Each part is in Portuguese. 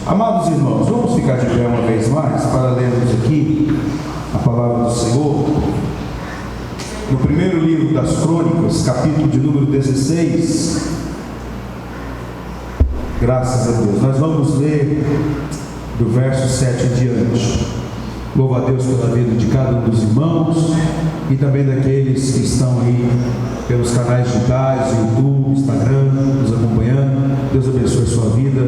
Amados irmãos, vamos ficar de pé uma vez mais para lermos aqui a palavra do Senhor. No primeiro livro das Crônicas, capítulo de número 16. Graças a Deus. Nós vamos ler do verso 7 em diante. Louvo a Deus pela vida de cada um dos irmãos e também daqueles que estão aí pelos canais digitais, YouTube, Instagram, nos acompanhando. Deus abençoe a sua vida,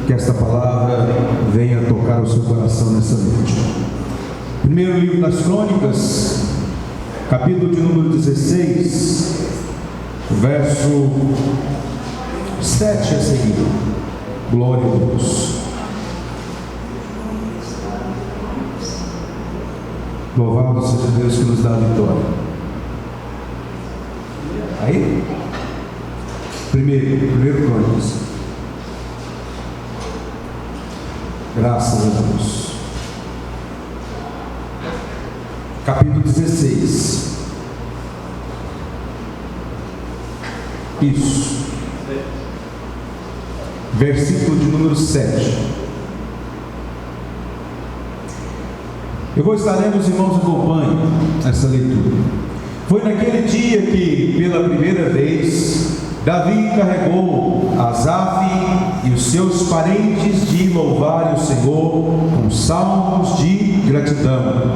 que esta palavra venha tocar o seu coração nessa noite. Primeiro livro das Crônicas, capítulo de número 16, verso 7 a seguir. Glória a Deus. Louvado seja Deus que nos dá a vitória. Aí? Primeiro Crônicas. Graças a Deus. Capítulo 16. Isso. Versículo de número 7. Eu vou estar lendo, os irmãos acompanhem essa leitura. Foi naquele dia que, pela primeira vez, Davi encarregou Asaf e os seus parentes de louvarem o Senhor com salmos de gratidão.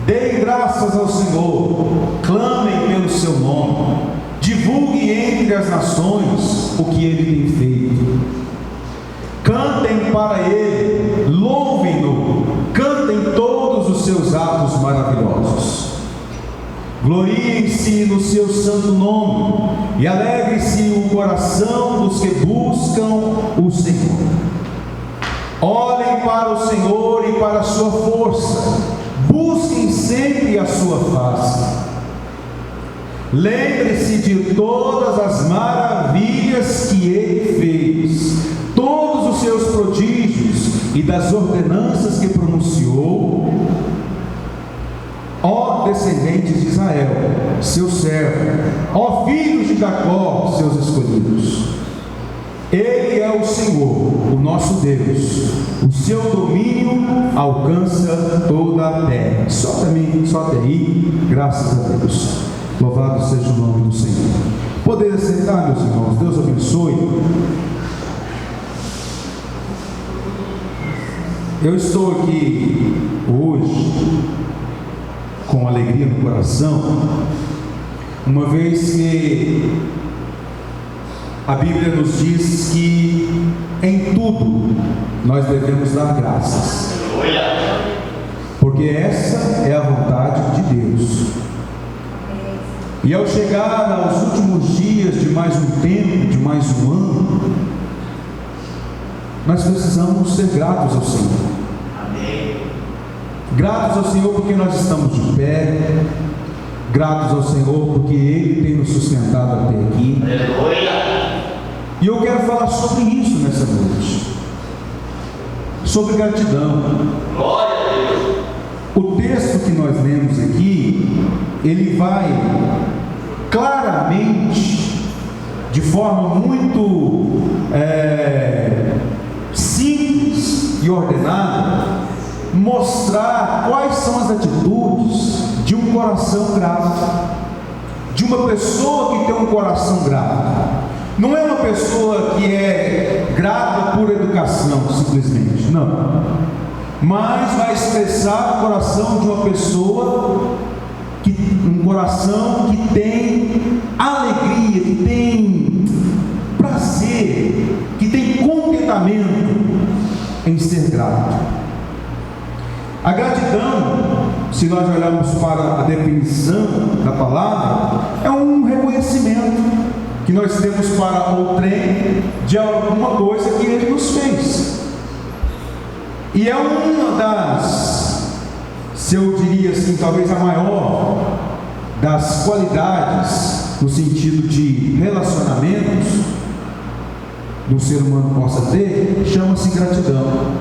Deem graças ao Senhor, clamem pelo seu nome, divulguem entre as nações o que ele tem feito. Cantem para ele, louvem-no, cantem todos os seus atos maravilhosos. Gloriem-se no seu santo nome e alegre-se o coração dos que buscam o Senhor. Olhem para o Senhor e para a sua força, busquem sempre a sua face. Lembre-se de todas as maravilhas que ele fez, todos os seus prodígios e das ordenanças que pronunciou, ó descendentes de Israel, seu servo, ó filhos de Jacó, seus escolhidos. Ele é o Senhor, o nosso Deus, o seu domínio alcança toda a terra. Só até aí, graças a Deus. Louvado seja o nome do Senhor. Poder aceitar, meus irmãos, Deus abençoe. Eu estou aqui hoje com alegria no coração, uma vez que a Bíblia nos diz que em tudo nós devemos dar graças, porque essa é a vontade de Deus. E ao chegar aos últimos dias de mais um tempo, de mais um ano, nós precisamos ser gratos ao Senhor. Amém. Gratos ao Senhor porque nós estamos de pé, gratos ao Senhor porque Ele tem nos sustentado até aqui. Aleluia. E eu quero falar sobre isso nessa noite, sobre gratidão. Glória a Deus. O texto que nós lemos aqui, ele vai claramente, de forma muito simples e ordenada, mostrar quais são as atitudes de um coração grato, de uma pessoa que tem um coração grato. Não é uma pessoa que é grata por educação, simplesmente, não, mas vai expressar o coração de uma pessoa um coração que tem alegria, que tem prazer, que tem contentamento em ser grato. A gratidão, se nós olharmos para a definição da palavra, é um reconhecimento que nós temos para outrem de alguma coisa que Ele nos fez. E é uma das, se eu diria assim, talvez a maior das qualidades no sentido de relacionamentos que um ser humano possa ter, chama-se gratidão.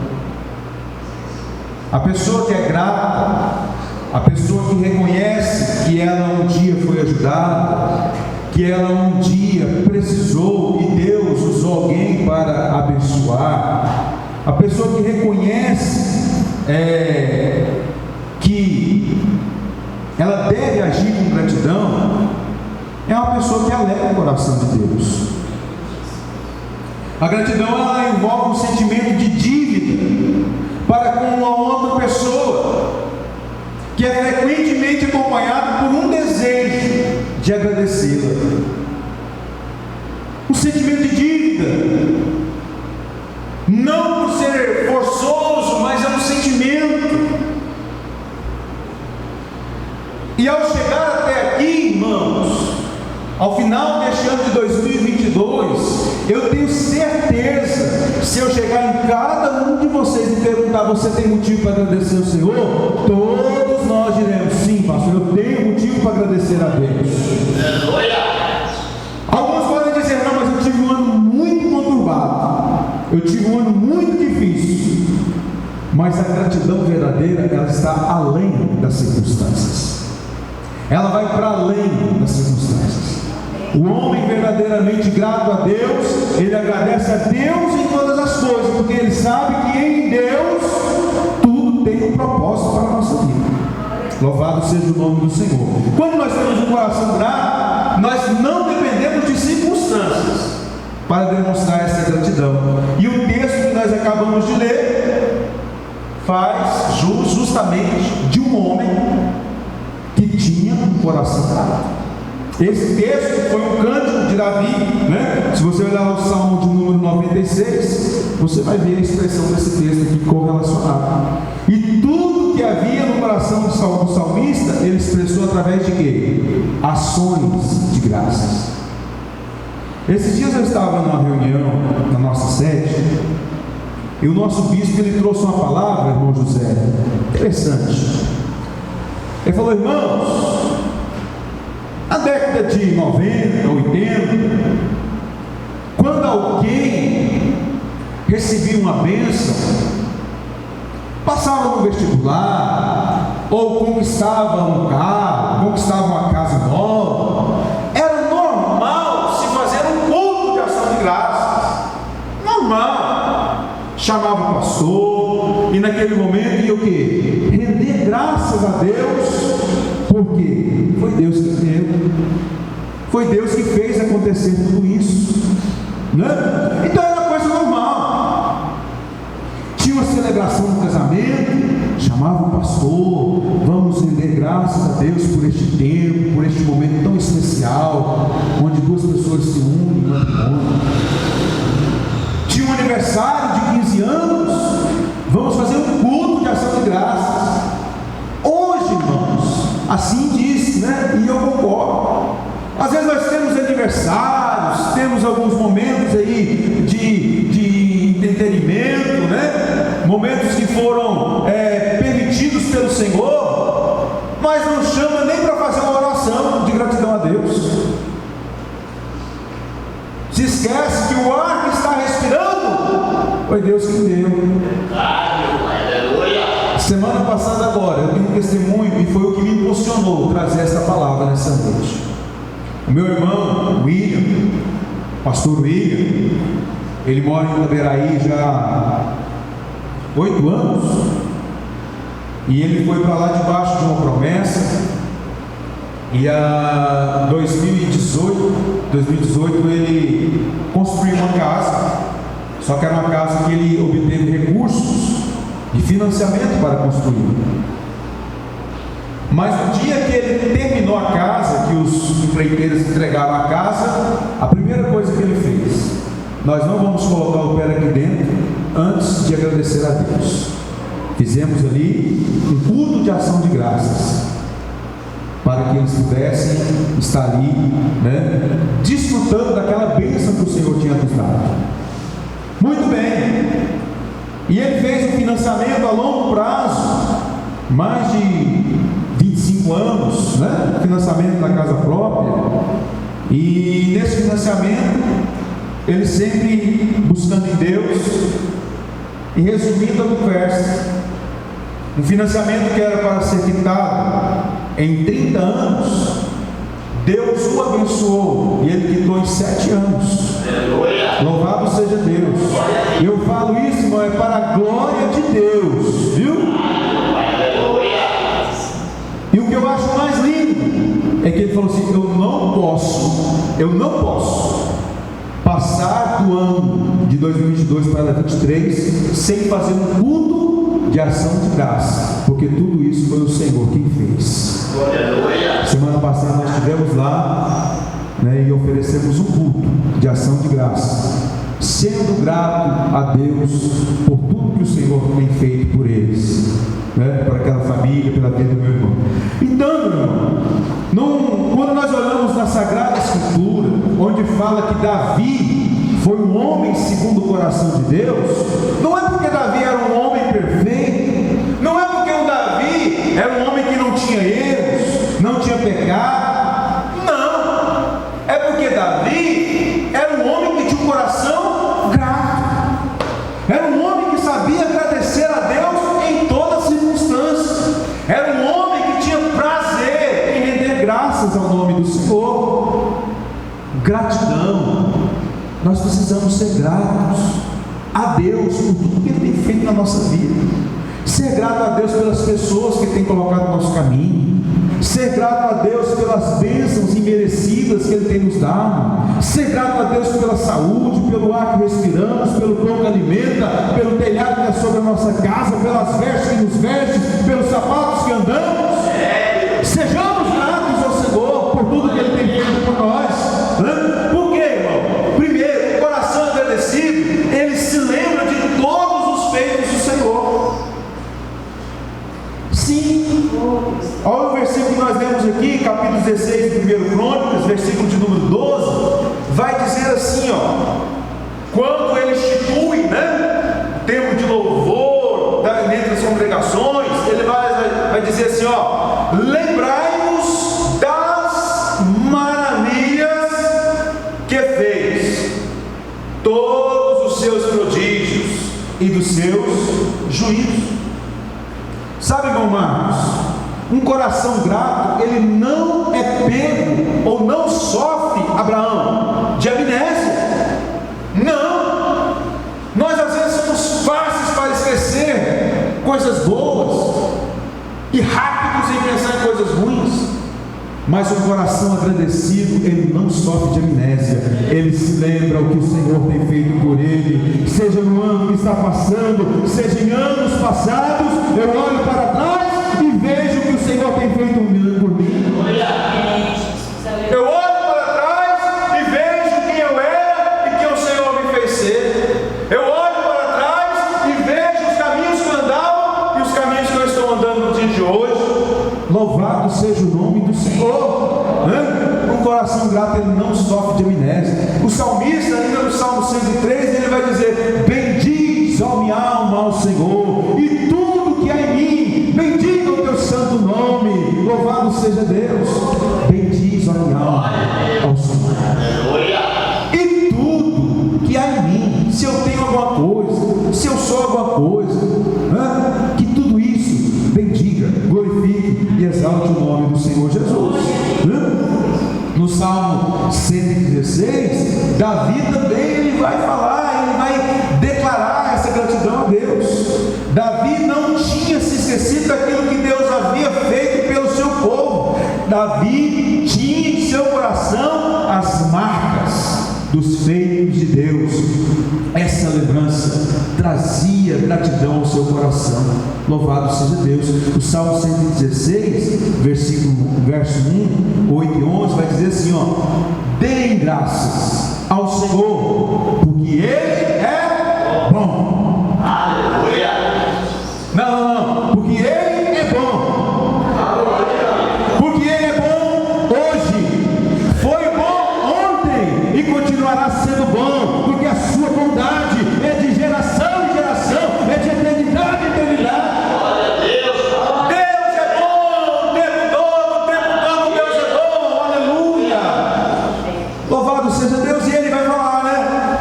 A pessoa que é grata, a pessoa que reconhece que ela um dia foi ajudada, que ela um dia precisou e Deus usou alguém para abençoar, a pessoa que reconhece que ela deve agir com gratidão, é uma pessoa que alegra o coração de Deus. A gratidão, ela envolve um sentimento de dívida para com uma outra pessoa, que é frequentemente acompanhado por um desejo de agradecê-la. Um sentimento de dívida, não por ser forçoso, mas é um sentimento. E ao chegar até aqui, irmãos, ao final deste ano de 2022, eu tenho certeza, se eu chegar em cada um de vocês e perguntar: você tem motivo para agradecer ao Senhor? Todos nós diremos: sim, pastor, eu tenho motivo para agradecer a Deus. Alguns podem dizer: não, mas eu tive um ano muito conturbado, eu tive um ano muito difícil. Mas a gratidão verdadeira, ela está além das circunstâncias, ela vai para além das circunstâncias. O homem verdadeiramente grato a Deus, ele agradece a Deus em todas as coisas, porque ele sabe que em Deus tudo tem um propósito para a nossa vida. Louvado seja o nome do Senhor. Quando nós temos um coração grato, nós não dependemos de circunstâncias para demonstrar essa gratidão. E o texto que nós acabamos de ler faz justamente de um homem que tinha um coração grato. Esse texto foi um cântico de Davi, né? Se você olhar o Salmo de número 96, você vai ver a expressão desse texto aqui correlacionado. E tudo que havia no coração do salmista, ele expressou através de quê? Ações de graças. Esses dias eu estava numa reunião na nossa sede, e o nosso bispo, ele trouxe uma palavra, irmão José, interessante. Ele falou: irmãos, na década de 90, 80, quando alguém recebia uma bênção, passava no vestibular, ou conquistava um carro, conquistava uma casa nova, era normal se fazer um culto de ação de graças. Normal. Chamava o pastor, e naquele momento ia o quê? Render graças a Deus. Por quê? Foi Deus que deu, foi Deus que fez acontecer tudo isso, né? Então era uma coisa normal. Tinha uma celebração no casamento, chamava o pastor: vamos render graças a Deus por este tempo, por este momento tão especial, onde duas pessoas se unem em matrimônio. Tinha um aniversário de 15 anos, vamos fazer um culto de ação de graças. Hoje, irmãos, assim diz, né? E eu concordo. Às vezes nós temos aniversários, temos alguns momentos aí de entretenimento, né? Momentos que foram permitidos pelo Senhor, mas não chama nem para fazer uma oração de gratidão a Deus. Se esquece que o ar que está respirando foi Deus que deu. Semana passada agora, eu tenho um testemunho e foi o que me impulsionou trazer essa palavra nessa noite. O meu irmão, William, pastor William, ele mora em Itaberaí já há 8 anos, e ele foi para lá debaixo de uma promessa, e em 2018 ele construiu uma casa, só que era uma casa que ele obteve recursos de financiamento para construir. Mas no dia que ele terminou a casa, que os empreiteiros entregaram a casa, a primeira coisa que ele fez: nós não vamos colocar o pé aqui dentro antes de agradecer a Deus. Fizemos ali um culto de ação de graças, para que eles pudessem estar ali, né, desfrutando daquela bênção que o Senhor tinha nos dado. Muito bem. E ele fez um financiamento a longo prazo, mais de 25 anos, né? Financiamento da casa própria. E nesse financiamento, ele sempre buscando em Deus. E resumindo a conversa, um financiamento que era para ser quitado em 30 anos, Deus o abençoou e ele quitou em 7 anos. Louvado seja Deus. Eu falo isso, irmão, é para a glória de Deus, viu? E o que eu acho mais lindo é que ele falou assim: eu não posso passar do ano de 2022 para 2023 sem fazer um culto de ação de graça, porque tudo isso foi o Senhor quem fez. Semana passada nós estivemos lá, né, e oferecemos um culto de ação de graça, sendo grato a Deus por tudo que o Senhor tem feito por eles, né, por aquela família, pela vida do meu irmão. Então, meu irmão, quando nós olhamos na Sagrada Escritura, onde fala que Davi foi um homem segundo o coração de Deus, não é porque Davi era um homem perfeito, não é porque o Davi era um homem que não tinha erros, não tinha pecado, não, é porque Davi era um homem que tinha um coração grato, era um homem que sabia agradecer a Deus em todas as circunstâncias, era um homem que tinha prazer em render graças ao nome do Senhor. Gratidão. Nós precisamos ser gratos a Deus por tudo que Ele tem feito na nossa vida, ser grato a Deus pelas pessoas que Ele tem colocado no nosso caminho, ser grato a Deus pelas bênçãos imerecidas que Ele tem nos dado, ser grato a Deus pela saúde, pelo ar que respiramos, pelo pão que alimenta, pelo telhado que é sobre a nossa casa, pelas vestes que nos veste, pelos sapatos que andamos. Sejamos gratos ao Senhor por tudo que Ele tem feito por nós. Por quê, irmão? Primeiro, o coração agradecido, ele se lembra de todos os feitos do Senhor. Sim. Olha o versículo que nós lemos aqui, capítulo 16 do 1 Crônicas, versículo de número 12, vai dizer assim, quando ele institui, né, o tempo de louvor entre as congregações, ele vai dizer assim, lembrai-vos das maravilhas que fez, todos os seus prodígios e dos seus juízos. Sabe, irmão Marcos, um coração grato, ele não é pego ou não sofre, Abraão, de amnésia. Não. Nós às vezes somos fáceis para esquecer coisas boas e rápidos em pensar em coisas ruins, mas o coração agradecido, ele não sofre de amnésia, ele se lembra o que o Senhor tem feito por ele, seja no ano que está passando, seja em anos passados. Eu olho para trás e vejo que o Senhor tem feito por mim. Eu olho para trás e vejo quem eu era e quem o Senhor me fez ser. Eu olho para trás e vejo os caminhos que eu andava e os caminhos que eu estou andando no dia de hoje. Louvado seja o nome do Senhor. Um coração grato, ele não sofre de amnésia. O salmista, ainda no Salmo 103, ele vai dizer: bendiz, ó minha alma, ao Senhor, e tudo que há em mim, bendiga o teu santo nome. Louvado seja Deus. Bendiz, ó minha alma, ao Senhor. E tudo que há em mim, se eu tenho alguma coisa, se eu sou alguma coisa, que tudo isso bendiga, glorifique e exalte o nome do Senhor Jesus. No Salmo 116, Davi também ele vai falar, ele vai declarar essa gratidão a Deus. Davi não tinha se esquecido daquilo que Deus havia feito pelo seu povo. Davi tinha em seu coração as marcas dos feitos de Deus. Essa lembrança trazia gratidão ao seu coração. Louvado seja Deus. O Salmo 116, verso 1, 8 e 11 vai dizer assim, deem graças ao Senhor, porque Ele é bom. Aleluia. Não, porque Ele é bom. Aleluia. Porque Ele é bom hoje, foi bom ontem e continuará sendo bom, porque a sua bondade é de geração em geração, é de eternidade em eternidade.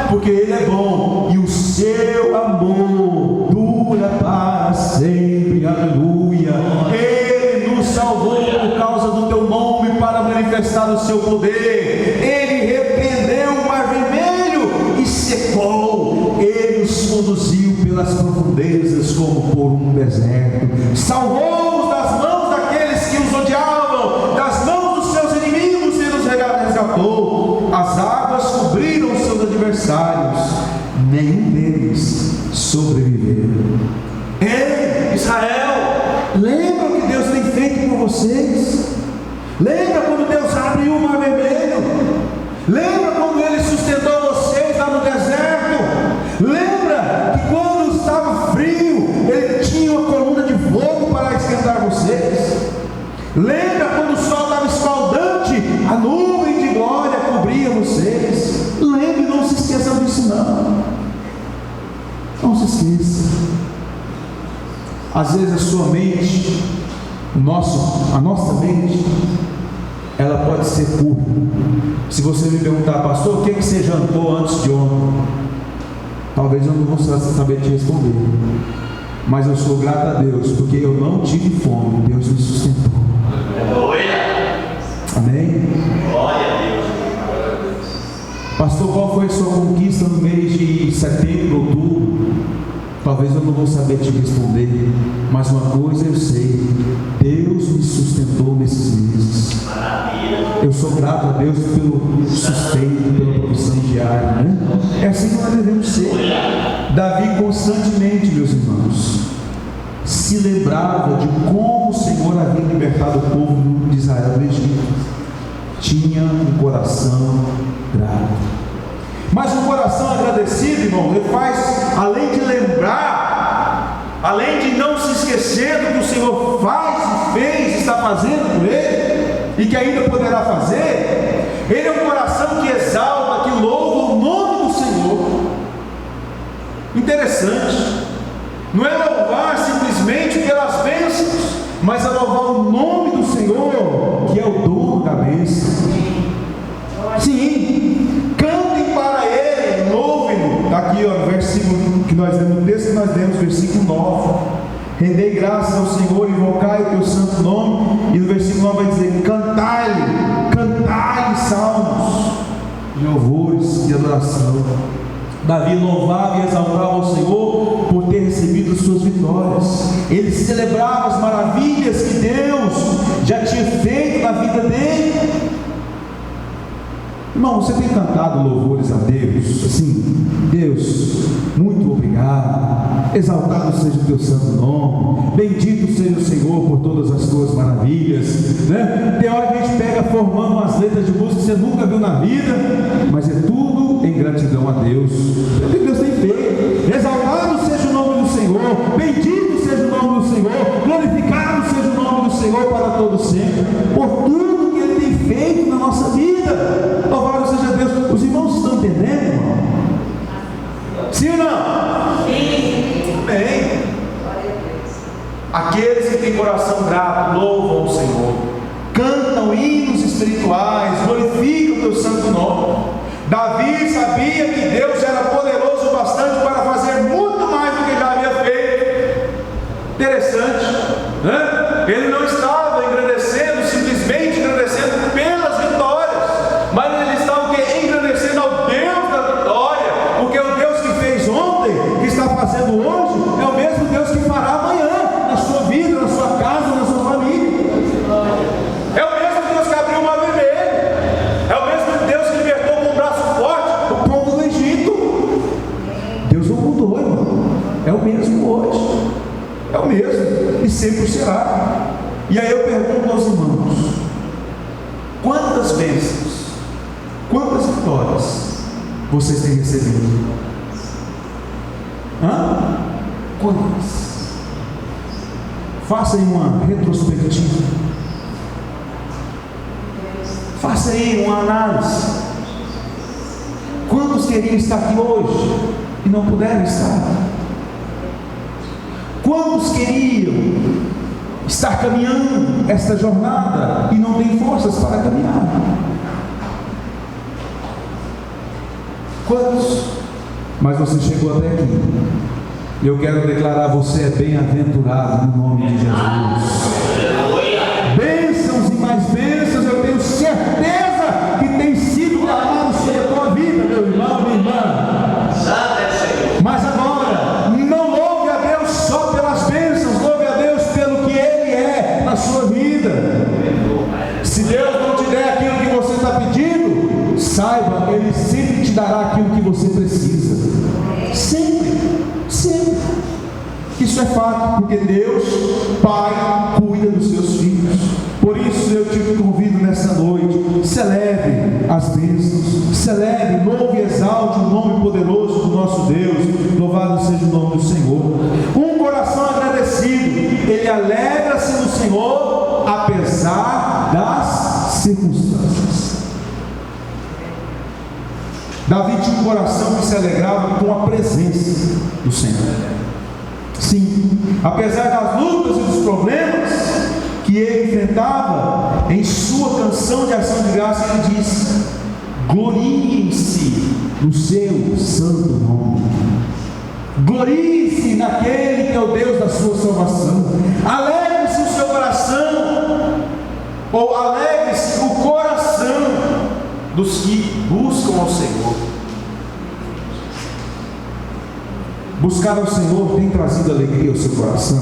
Porque Ele é bom, profundezas como por um deserto. Salvou-os das mãos daqueles que os odiavam, das mãos dos seus inimigos Ele os resgatou. As águas cobriram os seus adversários, nenhum deles sobreviveu. Ei, Israel, lembra o que Deus tem feito por vocês? Lembra quando Deus abriu o mar vermelho? Lembra quando Ele sustentou vocês lá no deserto? Lembra que quando estava frio, Ele tinha uma coluna de fogo para esquentar vocês? Lembra quando o sol estava escaldante, a nuvem de glória cobria vocês? Lembre, não se esqueçam disso não. Não se esqueça. Às vezes a sua mente, a nossa mente, ela pode ser curta. Se você me perguntar, pastor, o que você jantou antes de ontem? Talvez eu não vou saber te responder, mas eu sou grato a Deus, porque eu não tive fome, Deus me sustentou. Amém? Glória a Deus. Pastor, qual foi a sua conquista no mês de setembro, outubro? Talvez eu não vou saber te responder, mas uma coisa eu sei: Deus me sustentou nesses meses. Eu sou grato a Deus pelo sustento, pela provisão diária, né? É assim que nós devemos ser. Davi constantemente, meus irmãos, se lembrava de como o Senhor havia libertado o povo de Israel do Egito. Tinha um coração grato. Mas um coração agradecido, irmão, ele faz, além de lembrar, além de não se esquecer do que o Senhor faz, fez, está fazendo por ele, e que ainda poderá fazer, ele é um coração que exalta, que louva o nome do Senhor. Interessante, não é louvar simplesmente pelas bênçãos, mas é louvar o nome do Senhor, que é o dono da bênção. Sim, cantem para Ele, louvem-no. Está aqui, ó, no versículo que nós lemos, no texto que nós lemos, versículo 9. Rendei graças ao Senhor, invocai o teu santo nome. E no versículo 9 vai dizer: cantai salmos de louvores e adoração. Davi louvava e exaltava o Senhor por ter recebido suas vitórias. Ele celebrava as maravilhas que Deus já tinha feito na vida dele. Irmão, você tem cantado louvores a Deus, assim: Deus, muito obrigado, exaltado seja o teu santo nome, bendito seja o Senhor por todas as tuas maravilhas, né? Tem hora que a gente pega formando umas letras de música que você nunca viu na vida, mas é tudo em gratidão a Deus, é o que Deus tem feito. Exaltado seja o nome do Senhor, bendito seja o nome do Senhor, glorificado seja o nome do Senhor para todo sempre, por tudo que Ele tem feito na nossa vida. Louvado seja Deus. Os irmãos estão entendendo, irmão? Sim ou não? Sim. Bem, aqueles que têm coração grato louvam o Senhor, cantam hinos espirituais, glorificam o teu santo nome. Davi sabia que Deus era poderoso o bastante para fazer muito mais do que já havia feito. Interessante, né? Ele não estava engrandecendo, simplesmente engrandecendo pelas vitórias, mas ele estava engrandecendo ao Deus da vitória, porque o Deus que fez ontem, que está fazendo hoje, é o mesmo Deus que fará amanhã, na sua vida, na sua casa, na sua família. É o mesmo Deus que abriu o mar vermelho, é o mesmo Deus que libertou com um braço forte o povo do Egito. Deus não mudou, irmão, é o mesmo hoje, é o mesmo, e sempre será. E aí eu pergunto aos irmãos: quantas bênçãos, quantas vitórias vocês têm recebido? Quantas? Faça aí uma retrospectiva, faça aí uma análise. Quantos queriam estar aqui hoje e não puderam estar? Quantos queriam estar caminhando esta jornada e não tem forças para caminhar? Quantos? Mas você chegou até aqui. Eu quero declarar: você é bem-aventurado no nome de Jesus. Bênçãos e mais bênçãos, eu tenho certeza que tem sido derramado sobre a tua vida, meu irmão, minha irmã. Mas agora, não louve você precisa. Sempre, sempre. Isso é fato, porque Deus, Pai, cuida dos seus filhos. Por isso eu te convido nessa noite, celebre as bênçãos, celebre, louve e exalte o nome poderoso do nosso Deus. Louvado seja o nome do Senhor. Um coração agradecido, ele alegra-se no Senhor, apesar das circunstâncias. Davi tinha um coração que se alegrava com a presença do Senhor. Sim, apesar das lutas e dos problemas que ele enfrentava, em sua canção de ação de graça ele diz: gloriem-se no seu santo nome, glorie-se naquele que é o Deus da sua salvação, alegre-se o seu coração, ou alegre-se o coração dos que buscam ao Senhor. Buscar ao Senhor tem trazido alegria ao seu coração.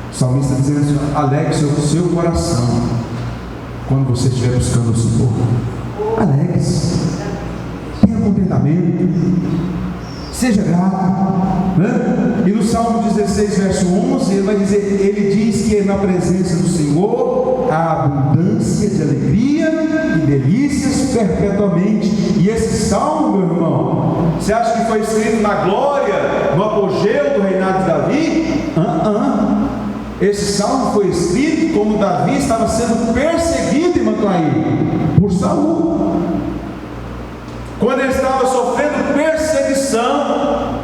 O salmista está dizendo assim: alegre-se o seu coração quando você estiver buscando o Senhor. Alegre-se, tenha contentamento, seja grato, né? E no Salmo 16, verso 11, ele diz que na presença do Senhor há abundância de alegria e delícias perpetuamente. E esse salmo, meu irmão, você acha que foi escrito na glória, no apogeu do reinado de Davi? Esse salmo foi escrito como Davi estava sendo perseguido em Maclaim por Saul, quando ele estava sofrendo perseguição,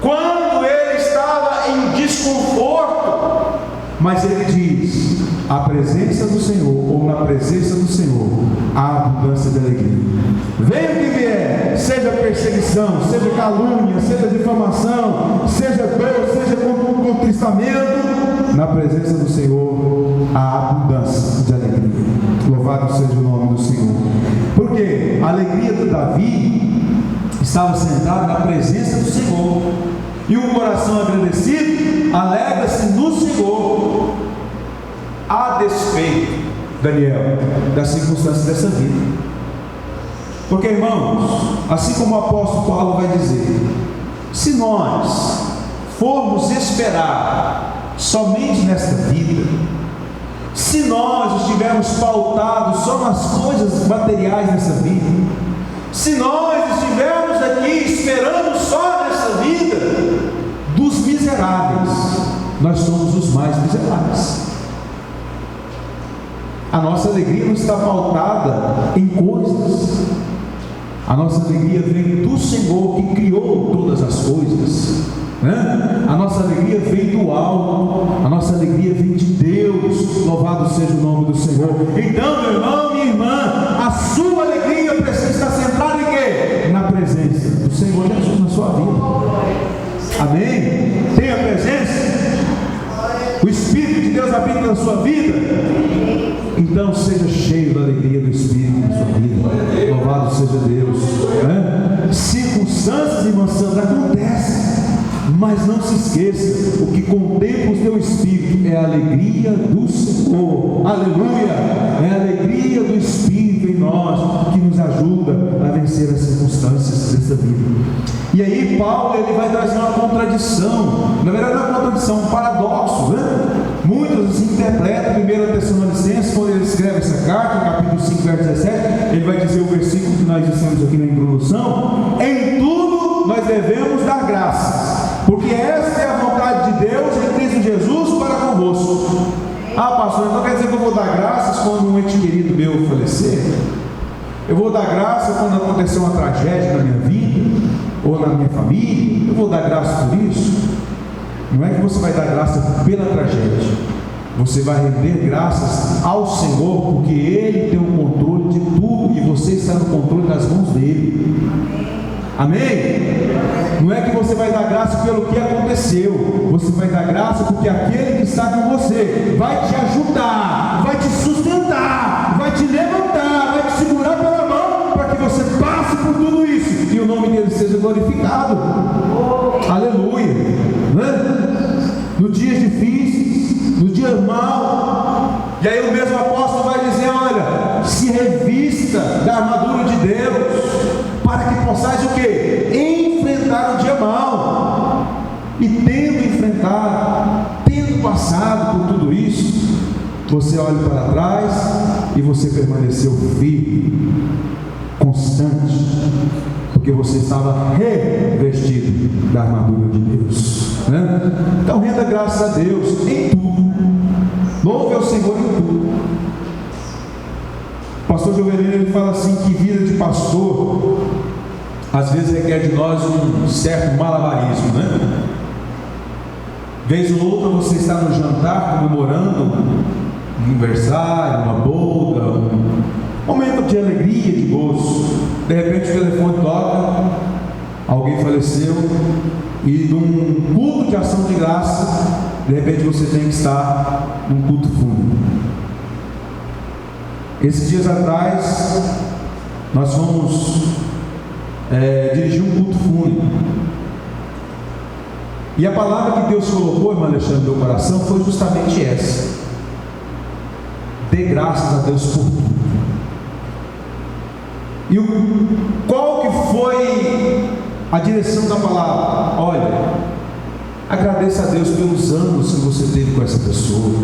quando ele estava em desconforto. Mas ele diz: a presença do Senhor, ou na presença do Senhor, há abundância de alegria. Venha o que vier, seja perseguição, seja calúnia, seja difamação, seja dor, seja contristamento, na presença do Senhor há abundância de alegria. Louvado seja o nome do Senhor. Porque a alegria de Davi estava sentada na presença do Senhor, e um coração agradecido alegra-se no Senhor, a despeito, Daniel, das circunstâncias dessa vida. Porque, irmãos, assim como o apóstolo Paulo vai dizer, se nós formos esperar somente nesta vida, se nós estivermos pautados só nas coisas materiais dessa vida, se nós estivermos aqui esperando só nessa vida dos miseráveis, nós somos os mais miseráveis. A nossa alegria não está pautada em coisas. A nossa alegria vem do Senhor que criou todas as coisas, né? A nossa alegria vem do alto, a nossa alegria vem de Deus. Louvado seja o nome do Senhor. Então, meu irmão, minha irmã, a sua alegria precisa estar centrada em quê? Na presença do Senhor Jesus na sua vida. Amém? Tenha presença. O Espírito de Deus habita na sua vida. Então seja cheio da alegria do Espírito na sua vida. Louvado seja Deus, né? Circunstâncias, irmã Sandra, acontecem, mas não se esqueça: o que contempla o teu espírito é a alegria do Senhor. Aleluia! É a alegria do Espírito em nós que nos ajuda a vencer as circunstâncias dessa vida. E aí Paulo ele vai trazer uma contradição. Na verdade não é uma contradição, um paradoxo, né? Muitos assim interpretam 1 Tessalonicenses, quando ele escreve essa carta, no capítulo 5, verso 17, ele vai dizer o versículo que nós dissemos aqui na introdução: em tudo nós devemos dar graças, porque esta é a vontade de Deus em Cristo Jesus para convosco. Ah, pastor, então quer dizer que eu vou dar graças quando um ente querido meu falecer? Eu vou dar graça quando acontecer uma tragédia na minha vida, ou na minha família? Eu vou dar graça por isso? Não é que você vai dar graça pela tragédia, você vai render graças ao Senhor, porque Ele tem o controle de tudo, e você está no controle das mãos dEle. Amém? Não é que você vai dar graça pelo que aconteceu, você vai dar graça porque aquele que está com você vai te ajudar, vai te sustentar, vai te levantar, vai te segurar pela mão, para que você passe por tudo isso, e o nome dele seja glorificado. Aleluia, né? Nos dias difíceis, nos dias maus, e aí o mesmo apóstolo vai dizer: olha, se revista da armadura de Deus, para que e tendo enfrentado, tendo passado por tudo isso, você olha para trás e você permaneceu firme, constante, porque você estava revestido da armadura de Deus, né? Então renda graças a Deus em tudo, louve ao Senhor em tudo. O pastor Jovelino, ele fala assim, que vida de pastor às vezes requer de nós um certo malabarismo, né? Vez ou outra você está no jantar comemorando um aniversário, uma boda, um momento de alegria, de gozo. De repente o telefone toca, alguém faleceu, e num culto de ação de graça, de repente você tem que estar num culto fúnebre. Esses dias atrás nós fomos dirigir um culto fúnebre, e a palavra que Deus colocou, irmão Alexandre, no meu coração foi justamente essa: dê graças a Deus por tudo. E qual que foi a direção da palavra? Olha, agradeça a Deus pelos anos que você teve com essa pessoa,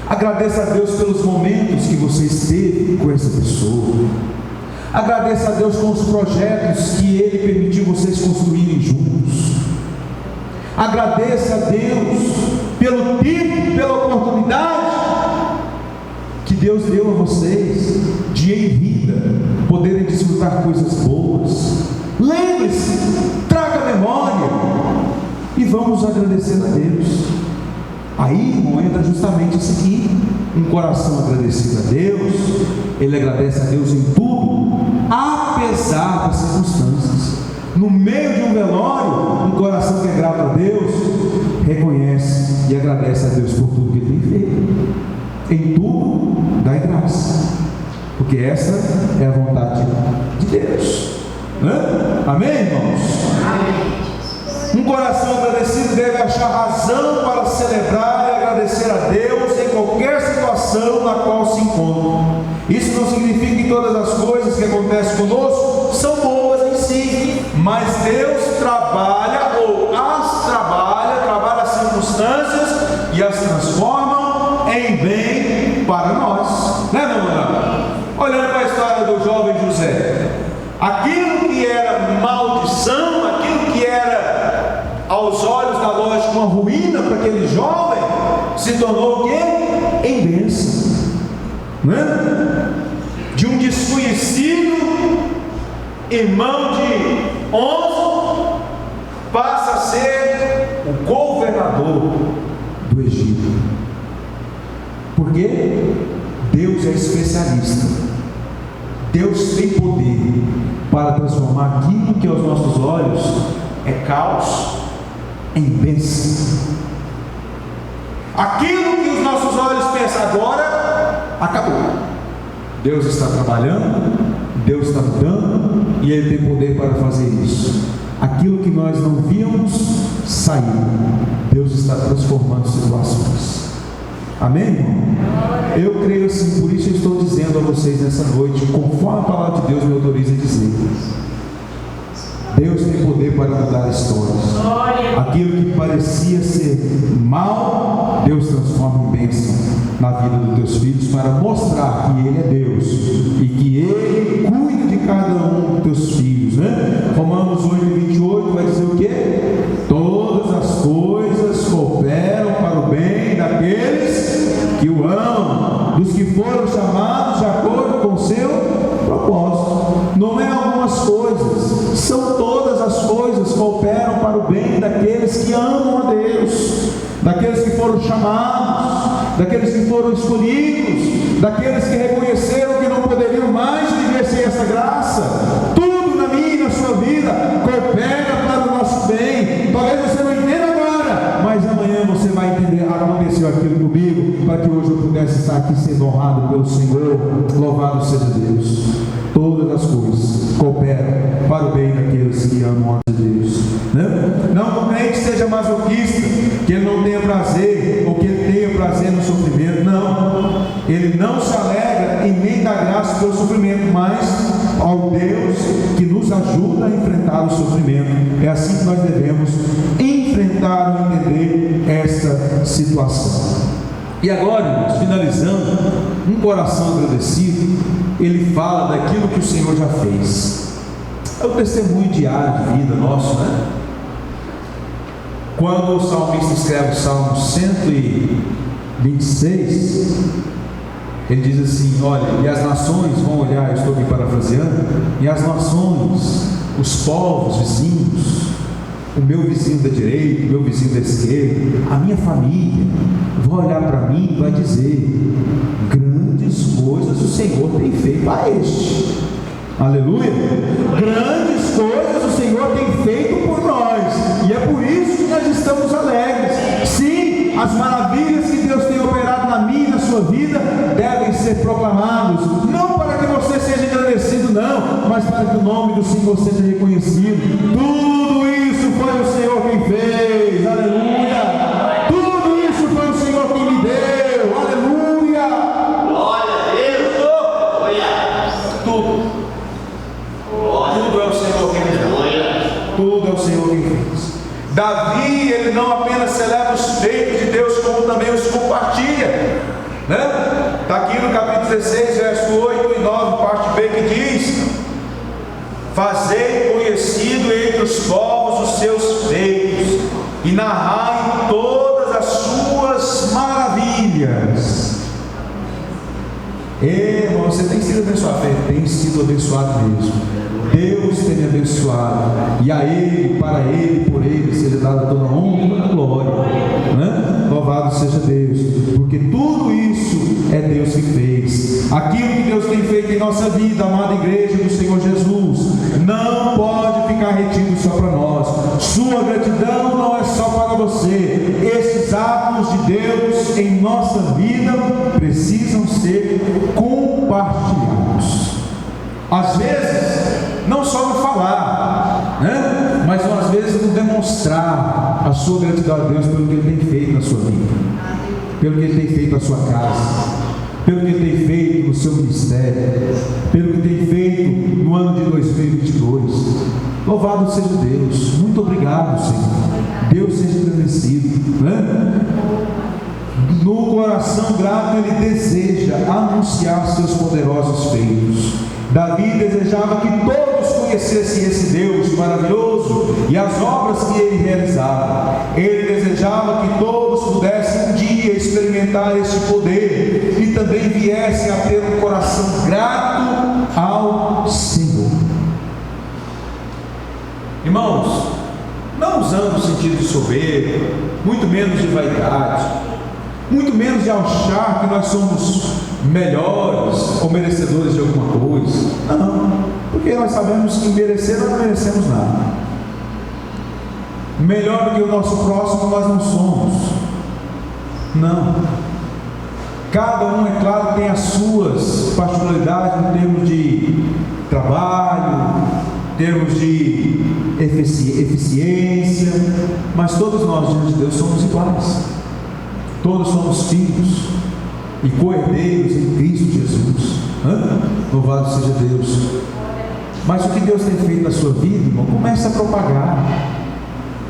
agradeça a Deus pelos momentos que você esteve com essa pessoa, agradeça a Deus com os projetos que Ele permitiu vocês construírem juntos, agradeça a Deus pelo tempo, pela oportunidade que Deus deu a vocês de em vida poderem desfrutar coisas boas. Lembre-se, traga a memória e vamos agradecer a Deus. Aí, irmão, entra justamente isso aqui: um coração agradecido a Deus, ele agradece a Deus em tudo, apesar das circunstâncias. No meio de um velório, um coração que é grato a Deus reconhece e agradece a Deus por tudo que ele tem feito. Em tudo dai graça, porque essa é a vontade de Deus. Amém, irmãos? Um coração agradecido deve achar razão para celebrar e agradecer a Deus em qualquer situação na qual se encontra. Isso não significa que todas as coisas que acontecem conosco são boas em si, mas Deus trabalha as circunstâncias e as transforma em bem para nós, né, meu irmão? Olhando para a história do jovem José, aquilo que era maldição, aquilo que era aos olhos da lógica uma ruína para aquele jovem, se tornou o quê? Em bênção, né? De um desconhecido irmão de 11 passa a ser o governador do Egito. Porque Deus é especialista. Deus tem poder para transformar aquilo que aos nossos olhos é caos em bênção. Aquilo que os nossos olhos pensam agora, acabou. Deus está trabalhando, Deus está mudando, e Ele tem poder para fazer isso. Aquilo que nós não víamos sair, Deus está transformando situações. Amém, irmão? Eu creio assim, por isso eu estou dizendo a vocês nessa noite, conforme a palavra de Deus me autoriza a dizer: Deus tem poder para mudar histórias. Aquilo que parecia ser mal, Deus transforma em bênção na vida dos teus filhos, para mostrar que Ele é Deus e que Ele cuida de cada um dos teus filhos, né? Romanos 8:28 vai dizer o quê? Todas as coisas cooperam para o bem daqueles que o amam, dos que foram chamados de acordo com o seu propósito. Não é algumas coisas, são todas as coisas cooperam para o bem daqueles que amam a Deus, daqueles que foram chamados, daqueles que foram escolhidos, daqueles que reconheceram que não poderiam mais viver sem essa graça. Tudo na minha e na sua vida coopera para o nosso bem. Talvez você não entenda agora, mas amanhã você vai entender. Aconteceu aquilo comigo, para que hoje eu pudesse estar aqui sendo honrado pelo Senhor. Louvado seja Deus. Todas as coisas cooperam para o bem daqueles que amam a Deus, né? Não que o crente seja masoquista, que ele não tenha prazer, ou que ele tenha prazer no sofrimento. Não, ele não se alegra e nem dá graça pelo sofrimento, mas ao Deus que nos ajuda a enfrentar o sofrimento. É assim que nós devemos tentaram entender esta situação. E agora, irmãos, finalizando, um coração agradecido, ele fala daquilo que o Senhor já fez. É o testemunho diário de vida nosso, né? Quando o salmista escreve o Salmo 126, ele diz assim: olha, e as nações vão olhar, eu estou aqui parafraseando, e as nações, os povos vizinhos, o meu vizinho da direita, o meu vizinho da esquerda, a minha família, vão olhar para mim e vai dizer: grandes coisas o Senhor tem feito a este. Aleluia! Grandes coisas o Senhor tem feito por nós, e é por isso que nós estamos alegres. Sim, as maravilhas que Deus tem operado na minha e na sua vida devem ser proclamados, não para que você seja agradecido, não, mas para que o nome do Senhor seja reconhecido. Tudo isso foi o Senhor quem fez. Aleluia! Tudo isso foi o Senhor quem me deu. Aleluia! Glória a Deus! Tudo é o Senhor quem me deu. Tudo é o Senhor quem fez. Davi, ele não apenas celebra os feitos de Deus, como também os compartilha, né? Está aqui no capítulo 16, verso 8 e 9, parte B, que diz: fazei conhecido entre os povos os seus feitos, e narrai todas as suas maravilhas. Irmão, você tem sido abençoado, tem sido abençoado mesmo. Deus tem me abençoado, e a Ele, para Ele, por Ele seja dada toda a honra e toda a glória, né? Louvado seja Deus, porque tudo isso é Deus que fez. Aquilo que Deus tem feito em nossa vida, amada igreja do Senhor Jesus, não pode ficar retido só para nós. Sua gratidão não é só para você. Esses atos de Deus em nossa vida precisam ser compartilhados. Às vezes, não só no falar, né? Mas às vezes no demonstrar a sua gratidão a Deus pelo que Ele tem feito na sua vida, pelo que Ele tem feito na sua casa, pelo que Ele tem feito no seu ministério, pelo que tem feito no ano de 2022. Louvado seja Deus. Muito obrigado, Senhor. Deus seja agradecido, né? No coração grato ele deseja anunciar seus poderosos feitos. Davi desejava que todos conhecessem esse Deus maravilhoso e as obras que ele realizava. Ele desejava que todos pudessem um dia experimentar este poder e também viessem a ter um coração grato ao Senhor. Irmãos, não usando o sentido de soberba, muito menos de vaidade, muito menos de achar que nós somos melhores ou merecedores de alguma coisa. Não, porque nós sabemos que merecer nós não merecemos nada. Melhor do que o nosso próximo nós não somos. Não. Cada um, é claro, tem as suas particularidades em termos de trabalho, em termos de eficiência, mas todos nós diante de Deus somos iguais. Todos somos filhos e co-herdeiros em Cristo Jesus. Louvado seja Deus. Mas o que Deus tem feito na sua vida, irmão, comece a propagar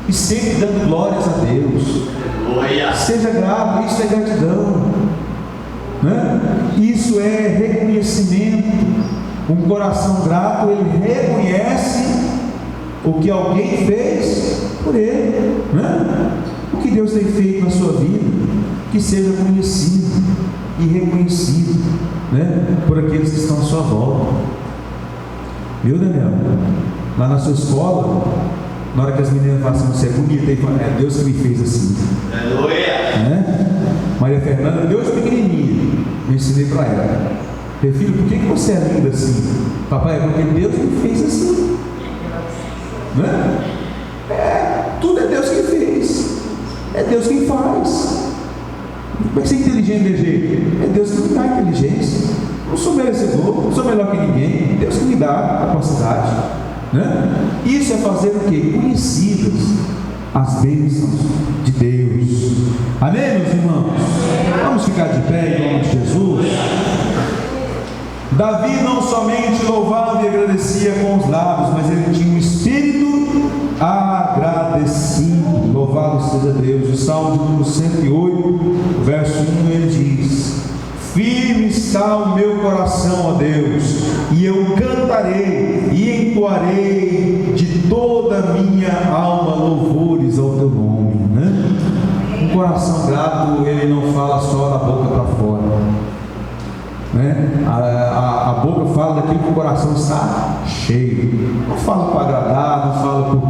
e sempre dando glórias a Deus. Seja grato, isso é gratidão, isso é reconhecimento. Um coração grato, ele reconhece o que alguém fez por ele, o que Deus tem feito na sua vida, que seja conhecido e reconhecido, por aqueles que estão à sua volta. Viu, Daniel? Lá na sua escola, na hora que as meninas falam assim, você é bonita, e falam, é Deus que me fez assim. Maria Fernanda, Deus pequenininha, eu ensinei para ela: meu filho, por que você é linda assim? Papai, é porque Deus me fez assim. Tudo é Deus quem fez, é Deus quem faz. Como é que você é inteligente desse jeito? É Deus que me dá inteligência. Não sou merecedor, não sou melhor que ninguém. Deus que me dá a capacidade. Isso é fazer o quê? Conhecidas as bênçãos de Deus. Amém, meus irmãos? Vamos ficar de pé em nome de Jesus. Davi não somente louvava e agradecia com os lábios, mas ele tinha um espírito agradecido. Louvado seja Deus. O Salmo de número 108, verso 1, ele diz: firme está o meu coração, ó Deus, e eu cantarei e entoarei de toda a minha alma louvores ao teu nome, né? Um coração grato, ele não fala só da boca para fora, né? A boca fala daquilo que o coração está cheio. Não fala para agradar, não fala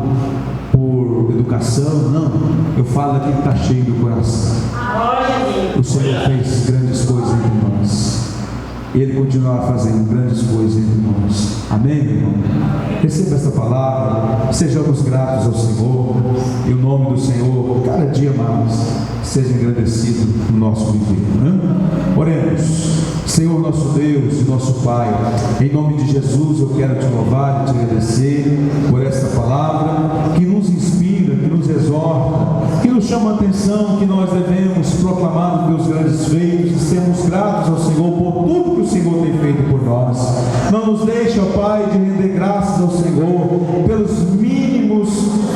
por educação, não. Eu falo daquilo que está cheio do coração. O Senhor fez grandes coisas entre nós. Ele continuará fazendo grandes coisas entre nós. Amém, meu irmão? Receba esta palavra. Sejamos gratos ao Senhor. E o nome do Senhor, cada dia mais, seja engrandecido no nosso viver. Oremos. Senhor nosso Deus e nosso Pai, em nome de Jesus eu quero te louvar e te agradecer por esta palavra que nos inspira, que nos exorta, que nos chama a atenção, que nós devemos proclamar os teus grandes feitos e sermos gratos ao Senhor por tudo que o Senhor tem feito por nós. Não nos deixe, ó Pai, de render graças ao Senhor pelos mínimos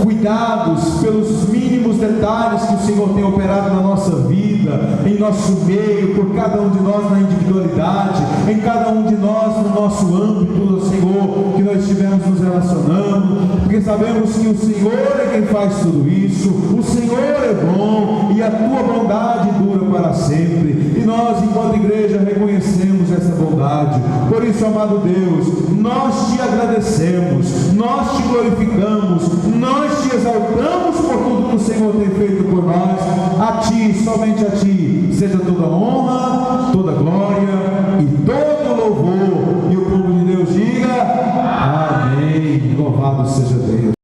cuidados, pelos mínimos detalhes que o Senhor tem operado na nossa vida, em nosso meio, por cada um de nós na individualidade, em cada um de nós no nosso âmbito, Senhor, que nós estivemos nos relacionando, porque sabemos que o Senhor é quem faz tudo isso. O Senhor é bom e a tua bondade dura para sempre, e nós, enquanto igreja, reconhecemos essa bondade. Por isso, amado Deus, nós te agradecemos, nós te glorificamos, nós te exaltamos por tudo que o Senhor tem feito por nós. A ti, somente a ti, seja toda honra